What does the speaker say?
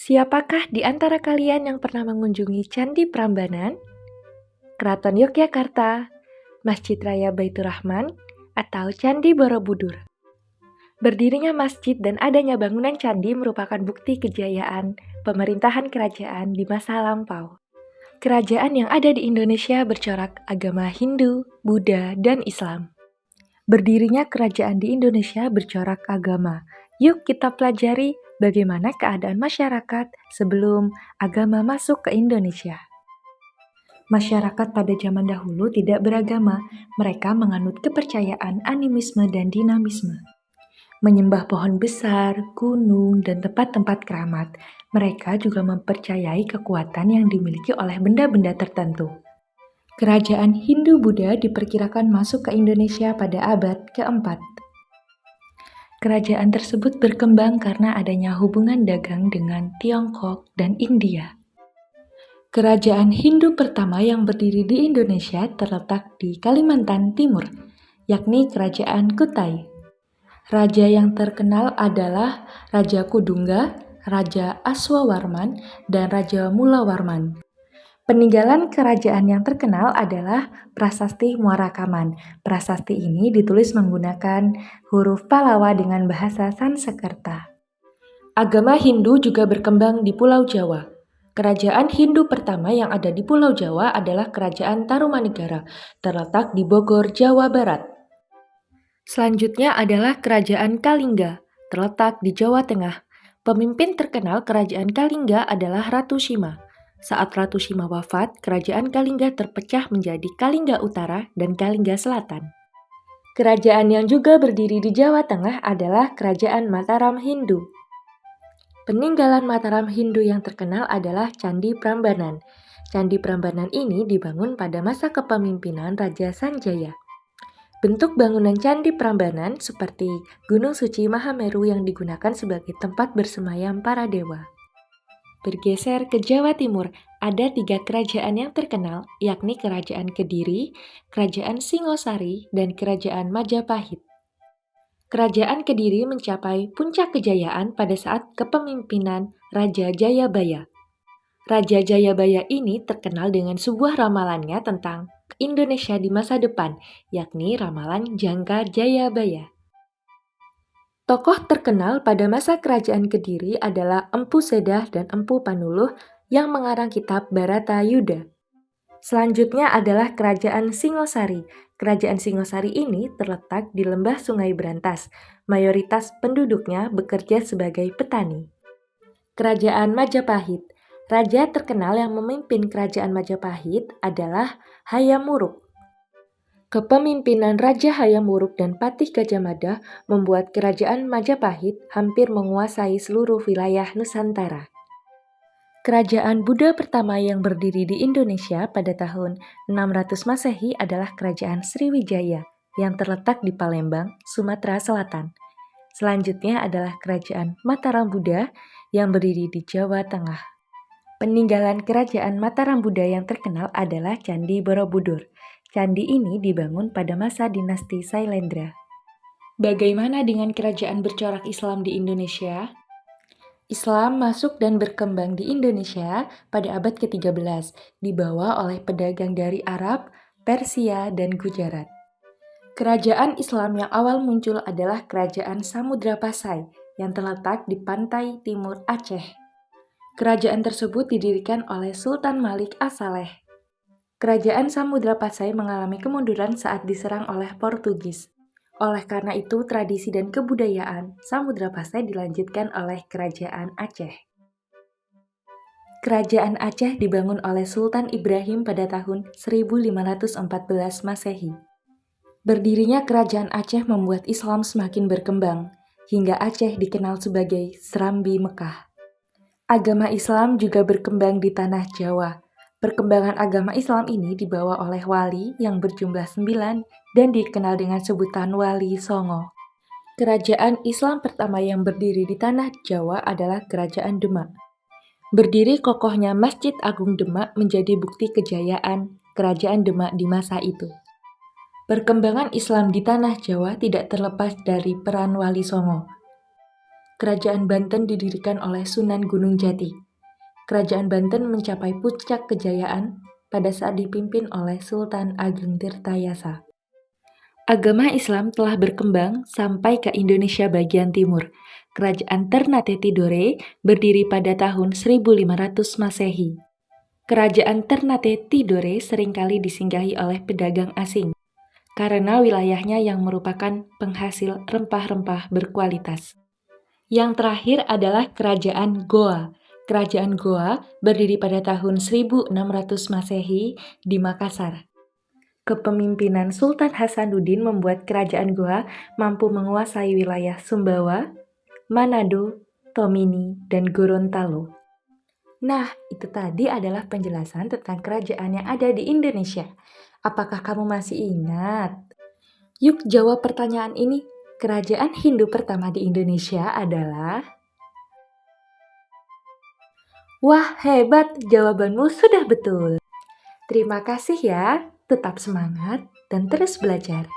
Siapakah di antara kalian yang pernah mengunjungi Candi Prambanan, Keraton Yogyakarta, Masjid Raya Baitur Rahman, atau Candi Borobudur? Berdirinya masjid dan adanya bangunan candi merupakan bukti kejayaan pemerintahan kerajaan di masa lampau. Kerajaan yang ada di Indonesia bercorak agama Hindu, Buddha, dan Islam. Berdirinya kerajaan di Indonesia bercorak agama. Yuk kita pelajari bagaimana keadaan masyarakat sebelum agama masuk ke Indonesia. Masyarakat pada zaman dahulu tidak beragama, mereka menganut kepercayaan animisme dan dinamisme. Menyembah pohon besar, gunung, dan tempat-tempat keramat. Mereka juga mempercayai kekuatan yang dimiliki oleh benda-benda tertentu. Kerajaan Hindu-Buddha diperkirakan masuk ke Indonesia pada abad keempat. Kerajaan tersebut berkembang karena adanya hubungan dagang dengan Tiongkok dan India. Kerajaan Hindu pertama yang berdiri di Indonesia terletak di Kalimantan Timur, yakni Kerajaan Kutai. Raja yang terkenal adalah Raja Kudungga, Raja Aswawarman, dan Raja Mulawarman. Peninggalan kerajaan yang terkenal adalah Prasasti Muarakaman. Prasasti ini ditulis menggunakan huruf Pallawa dengan bahasa Sanskerta. Agama Hindu juga berkembang di Pulau Jawa. Kerajaan Hindu pertama yang ada di Pulau Jawa adalah Kerajaan Tarumanegara, terletak di Bogor, Jawa Barat. Selanjutnya adalah Kerajaan Kalingga, terletak di Jawa Tengah. Pemimpin terkenal Kerajaan Kalingga adalah Ratu Sima. Saat Ratu Sima wafat, Kerajaan Kalingga terpecah menjadi Kalingga Utara dan Kalingga Selatan. Kerajaan yang juga berdiri di Jawa Tengah adalah Kerajaan Mataram Hindu. Peninggalan Mataram Hindu yang terkenal adalah Candi Prambanan. Candi Prambanan ini dibangun pada masa kepemimpinan Raja Sanjaya. Bentuk bangunan Candi Prambanan seperti Gunung Suci Mahameru yang digunakan sebagai tempat bersemayam para dewa. Bergeser ke Jawa Timur, ada 3 kerajaan yang terkenal, yakni Kerajaan Kediri, Kerajaan Singosari, dan Kerajaan Majapahit. Kerajaan Kediri mencapai puncak kejayaan pada saat kepemimpinan Raja Jayabaya. Raja Jayabaya ini terkenal dengan sebuah ramalannya tentang Indonesia di masa depan, yakni ramalan Jangka Jayabaya. Tokoh terkenal pada masa Kerajaan Kediri adalah Empu Sedah dan Empu Panuluh yang mengarang kitab Bharatayuda. Selanjutnya adalah Kerajaan Singosari. Kerajaan Singosari ini terletak di lembah Sungai Brantas. Mayoritas penduduknya bekerja sebagai petani. Kerajaan Majapahit. Raja terkenal yang memimpin Kerajaan Majapahit adalah Hayam Wuruk. Kepemimpinan Raja Hayam Wuruk dan Patih Gajah Mada membuat Kerajaan Majapahit hampir menguasai seluruh wilayah Nusantara. Kerajaan Buddha pertama yang berdiri di Indonesia pada tahun 600 Masehi adalah Kerajaan Sriwijaya yang terletak di Palembang, Sumatera Selatan. Selanjutnya adalah Kerajaan Mataram Buddha yang berdiri di Jawa Tengah. Peninggalan Kerajaan Mataram Buddha yang terkenal adalah Candi Borobudur. Candi ini dibangun pada masa dinasti Sailendra. Bagaimana dengan kerajaan bercorak Islam di Indonesia? Islam masuk dan berkembang di Indonesia pada abad ke-13, dibawa oleh pedagang dari Arab, Persia, dan Gujarat. Kerajaan Islam yang awal muncul adalah Kerajaan Samudra Pasai yang terletak di pantai timur Aceh. Kerajaan tersebut didirikan oleh Sultan Malik As-Saleh. Kerajaan Samudra Pasai mengalami kemunduran saat diserang oleh Portugis. Oleh karena itu, tradisi dan kebudayaan Samudra Pasai dilanjutkan oleh Kerajaan Aceh. Kerajaan Aceh dibangun oleh Sultan Ibrahim pada tahun 1514 Masehi. Berdirinya Kerajaan Aceh membuat Islam semakin berkembang, hingga Aceh dikenal sebagai Serambi Mekah. Agama Islam juga berkembang di tanah Jawa. Perkembangan agama Islam ini dibawa oleh wali yang berjumlah 9 dan dikenal dengan sebutan Wali Songo. Kerajaan Islam pertama yang berdiri di tanah Jawa adalah Kerajaan Demak. Berdiri kokohnya Masjid Agung Demak menjadi bukti kejayaan Kerajaan Demak di masa itu. Perkembangan Islam di tanah Jawa tidak terlepas dari peran Wali Songo. Kerajaan Banten didirikan oleh Sunan Gunung Jati. Kerajaan Banten mencapai puncak kejayaan pada saat dipimpin oleh Sultan Ageng Tirtayasa. Agama Islam telah berkembang sampai ke Indonesia bagian timur. Kerajaan Ternate Tidore berdiri pada tahun 1500 Masehi. Kerajaan Ternate Tidore seringkali disinggahi oleh pedagang asing karena wilayahnya yang merupakan penghasil rempah-rempah berkualitas. Yang terakhir adalah Kerajaan Goa. Kerajaan Goa berdiri pada tahun 1600 Masehi di Makassar. Kepemimpinan Sultan Hasanuddin membuat Kerajaan Goa mampu menguasai wilayah Sumbawa, Manado, Tomini, dan Gorontalo. Nah, itu tadi adalah penjelasan tentang kerajaan yang ada di Indonesia. Apakah kamu masih ingat? Yuk jawab pertanyaan ini. Kerajaan Hindu pertama di Indonesia adalah... Wah, hebat! Jawabanmu sudah betul. Terima kasih ya. Tetap semangat dan terus belajar.